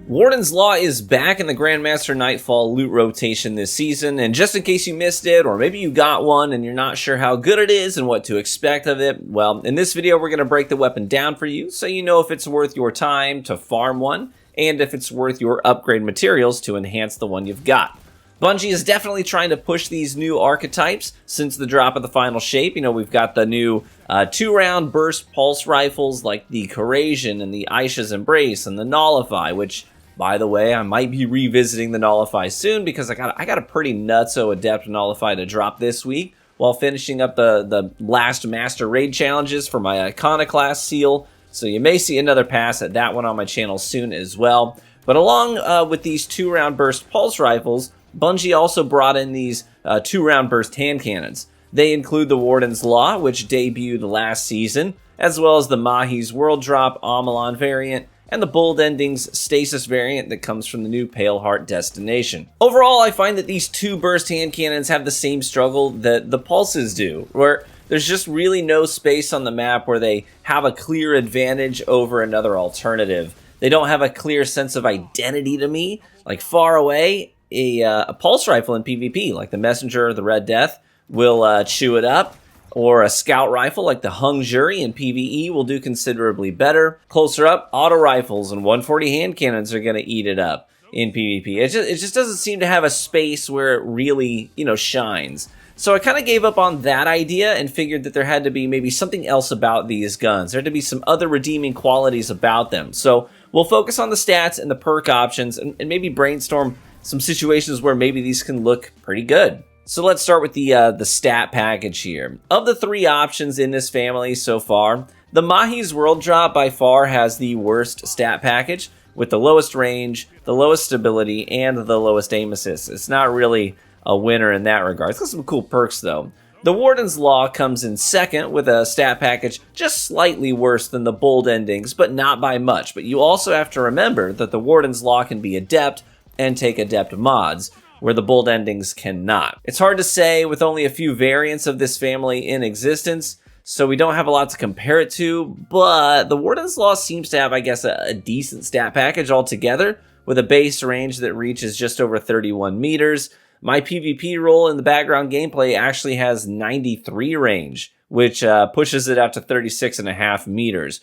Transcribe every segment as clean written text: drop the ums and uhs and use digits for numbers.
Warden's Law is back in the Grandmaster Nightfall loot rotation this season, and just in case you missed it, or maybe you got one and you're not sure how good it is and what to expect of it, well, in this video we're going to break the weapon down for you so you know if it's worth your time to farm one, and if it's worth your upgrade materials to enhance the one you've got. Bungie is definitely trying to push these new archetypes since the drop of the final shape. You know, we've got the new 2-round burst pulse rifles like the Corrasion and the Aisha's Embrace and the Nullify, which, by the way, I might be revisiting the Nullify soon because I got a pretty nutso adept Nullify to drop this week while finishing up the last Master Raid challenges for my Iconoclast seal. So you may see another pass at that one on my channel soon as well. But along with these 2-round burst pulse rifles, Bungie also brought in these 2-round burst hand cannons. They include the Warden's Law, which debuted last season, as well as the Mahi's World Drop Amalon variant, and the Bold Endings Stasis variant that comes from the new Paleheart Destination. Overall, I find that these 2 burst hand cannons have the same struggle that the pulses do, where there's just really no space on the map where they have a clear advantage over another alternative. They don't have a clear sense of identity to me. Like far away, a pulse rifle in PvP, like the Messenger or the Red Death, will chew it up, or a scout rifle like the Hung Jury in PvE will do considerably better. Closer up, auto rifles and 140 hand cannons are going to eat it up in PvP. It just doesn't seem to have a space where it really, shines. So I kind of gave up on that idea and figured that there had to be maybe something else about these guns. There had to be some other redeeming qualities about them. So we'll focus on the stats and the perk options and maybe brainstorm some situations where maybe these can look pretty good. So let's start with the stat package here. Of the 3 options in this family so far, the Mahi's World Drop by far has the worst stat package with the lowest range, the lowest stability, and the lowest aim assist. It's not really a winner in that regard. It's got some cool perks though. The Warden's Law comes in second with a stat package just slightly worse than the Bold Endings, but not by much. But you also have to remember that the Warden's Law can be adept and take adept mods, where the Bold Endings cannot. It's hard to say with only a few variants of this family in existence, so we don't have a lot to compare it to, but the Warden's Law seems to have, I guess, a decent stat package altogether, with a base range that reaches just over 31 meters. My PvP role in the background gameplay actually has 93 range, which pushes it out to 36.5 meters.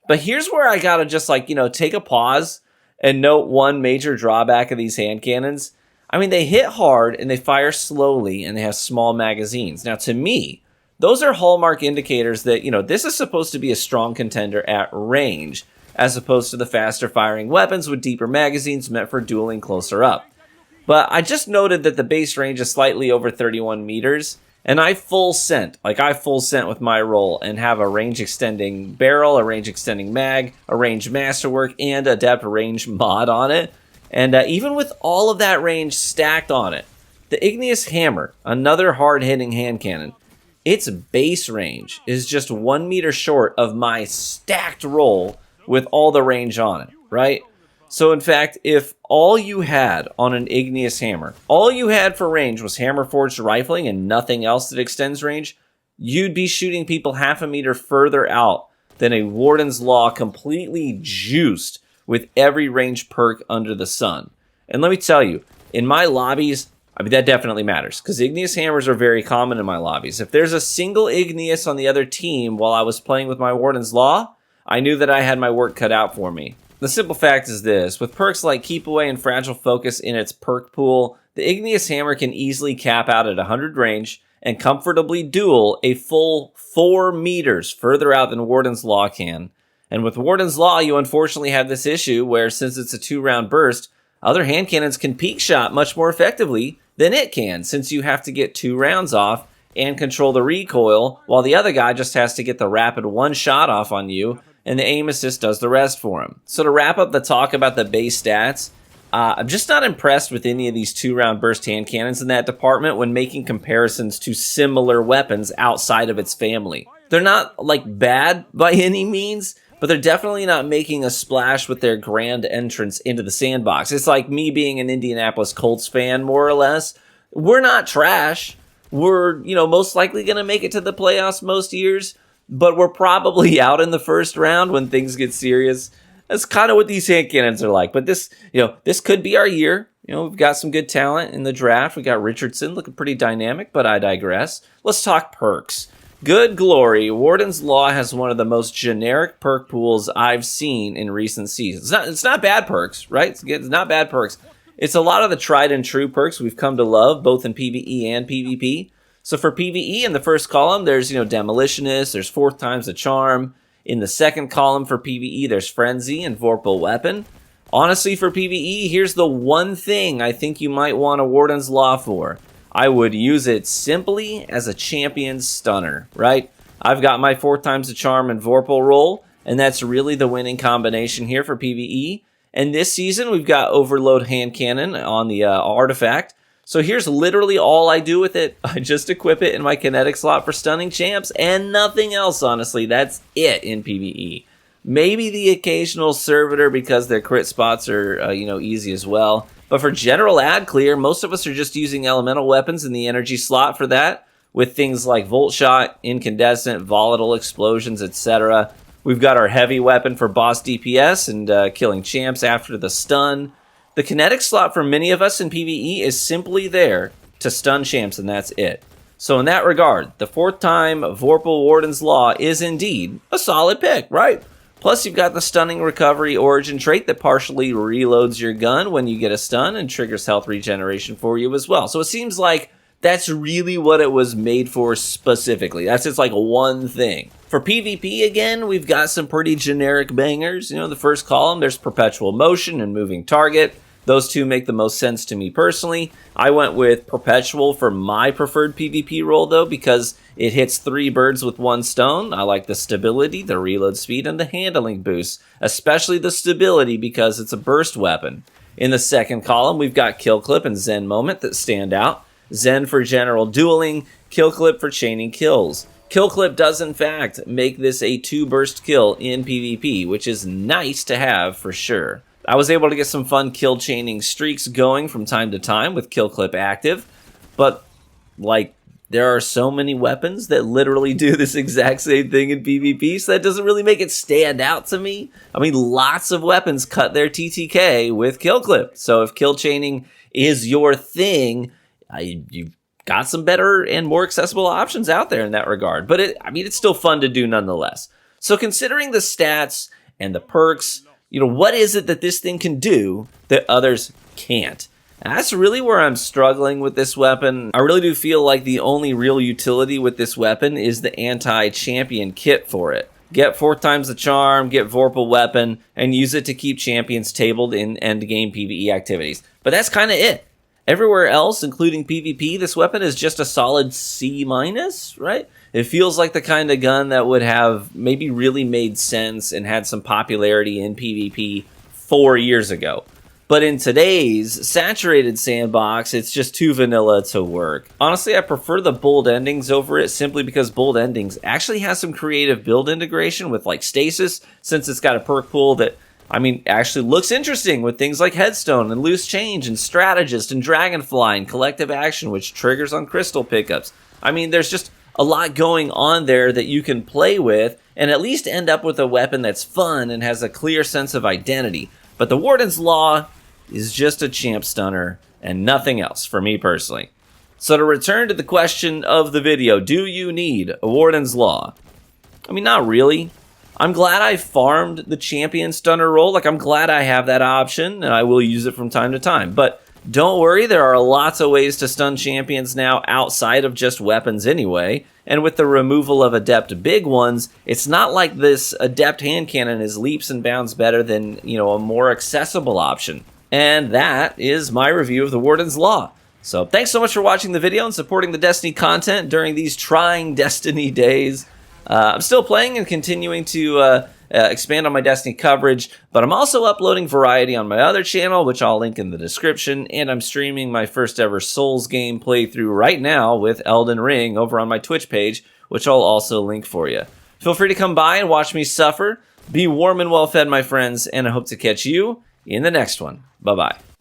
But here's where I gotta just take a pause and note one major drawback of these hand cannons. I mean, they hit hard and they fire slowly and they have small magazines. Now, to me, those are hallmark indicators that, this is supposed to be a strong contender at range, as opposed to the faster firing weapons with deeper magazines meant for dueling closer up. But I just noted that the base range is slightly over 31 meters, and I full sent with my roll and have a range extending barrel, a range extending mag, a range masterwork, and adept range mod on it. And even with all of that range stacked on it, the Igneous Hammer, another hard-hitting hand cannon, its base range is just 1 meter short of my stacked roll with all the range on it, right? So in fact, if all you had on an Igneous Hammer, all you had for range was hammer forged rifling and nothing else that extends range, you'd be shooting people half a meter further out than a Warden's Law completely juiced with every range perk under the sun. And let me tell you, in my lobbies, that definitely matters, because Igneous Hammers are very common in my lobbies. If there's a single Igneous on the other team while I was playing with my Warden's Law, I knew that I had my work cut out for me. The simple fact is this: with perks like Keep Away and Fragile Focus in its perk pool, the Igneous Hammer can easily cap out at 100 range and comfortably duel a full 4 meters further out than Warden's Law can. And with Warden's Law, you unfortunately have this issue where, since it's a 2-round burst, other hand cannons can peak shot much more effectively than it can, since you have to get 2 rounds off and control the recoil, while the other guy just has to get the rapid 1 shot off on you, and the aim assist does the rest for him. So to wrap up the talk about the base stats, I'm just not impressed with any of these 2-round burst hand cannons in that department when making comparisons to similar weapons outside of its family. They're not, bad by any means, but they're definitely not making a splash with their grand entrance into the sandbox. It's like me being an Indianapolis Colts fan, more or less. We're not trash. We're, most likely going to make it to the playoffs most years, but we're probably out in the first round when things get serious. That's kind of what these hand cannons are like. But this, this could be our year. We've got some good talent in the draft. We got Richardson looking pretty dynamic, but I digress. Let's talk perks. Good glory, Warden's Law has one of the most generic perk pools I've seen in recent seasons. It's not bad perks, right? It's not bad perks. It's a lot of the tried and true perks we've come to love, both in PvE and PvP. So for PvE, in the first column, there's, Demolitionist, there's 4th times the charm. In the second column for PvE, there's Frenzy and Vorpal Weapon. Honestly, for PvE, here's the one thing I think you might want a Warden's Law for. I would use it simply as a champion stunner, right? I've got my 4th times the charm and Vorpal roll, and that's really the winning combination here for PvE. And this season, we've got Overload Hand Cannon on the artifact. So here's literally all I do with it. I just equip it in my kinetic slot for stunning champs and nothing else, honestly. That's it in PvE. Maybe the occasional servitor because their crit spots are, easy as well. But for general ad clear, most of us are just using elemental weapons in the energy slot for that, with things like Volt Shot, Incandescent, Volatile Explosions, etc. We've got our heavy weapon for boss DPS and killing champs after the stun. The kinetic slot for many of us in PvE is simply there to stun champs, and that's it. So in that regard, the 4th time Vorpal Warden's Law is indeed a solid pick, right? Plus, you've got the Stunning Recovery Origin trait that partially reloads your gun when you get a stun and triggers health regeneration for you as well. So it seems like that's really what it was made for specifically. That's just like one thing. For PvP, again, we've got some pretty generic bangers. The first column, there's Perpetual Motion and Moving Target. Those two make the most sense to me personally. I went with Perpetual for my preferred PvP role, though, because it hits 3 birds with 1 stone. I like the stability, the reload speed, and the handling boost, especially the stability because it's a burst weapon. In the second column, we've got Kill Clip and Zen Moment that stand out. Zen for general dueling, Kill Clip for chaining kills. Kill Clip does, in fact, make this a 2-burst kill in PvP, which is nice to have for sure. I was able to get some fun kill chaining streaks going from time to time with Kill Clip active, but, there are so many weapons that literally do this exact same thing in PvP, so that doesn't really make it stand out to me. I mean, lots of weapons cut their TTK with Kill Clip, so if kill chaining is your thing, you've got some better and more accessible options out there in that regard. But it's still fun to do nonetheless. So considering the stats and the perks, what is it that this thing can do that others can't? And that's really where I'm struggling with this weapon. I really do feel like the only real utility with this weapon is the anti-champion kit for it. Get 4 times the charm, get Vorpal Weapon, and use it to keep champions tabled in endgame PvE activities. But that's kind of it. Everywhere else, including PvP, this weapon is just a solid C-, right? It feels like the kind of gun that would have maybe really made sense and had some popularity in PvP 4 years ago. But in today's saturated sandbox, it's just too vanilla to work. Honestly, I prefer the bold endings over it simply because bold endings actually has some creative build integration with stasis, since it's got a perk pool that actually looks interesting with things like Headstone and Loose Change and Strategist and Dragonfly and Collective Action, which triggers on crystal pickups. There's just a lot going on there that you can play with and at least end up with a weapon that's fun and has a clear sense of identity. But the Warden's Law is just a champ stunner and nothing else for me personally. So to return to the question of the video, do you need a Warden's Law? Not really. I'm glad I farmed the champion stunner role. I'm glad I have that option, and I will use it from time to time. But don't worry, there are lots of ways to stun champions now outside of just weapons anyway. And with the removal of adept big ones, it's not like this adept hand cannon is leaps and bounds better than, a more accessible option. And that is my review of the Warden's Law. So thanks so much for watching the video and supporting the Destiny content during these trying Destiny days. I'm still playing and continuing to expand on my Destiny coverage, but I'm also uploading variety on my other channel, which I'll link in the description, and I'm streaming my first ever Souls game playthrough right now with Elden Ring over on my Twitch page, which I'll also link for you. Feel free to come by and watch me suffer. Be warm and well fed, my friends, and I hope to catch you in the next one. Bye-bye.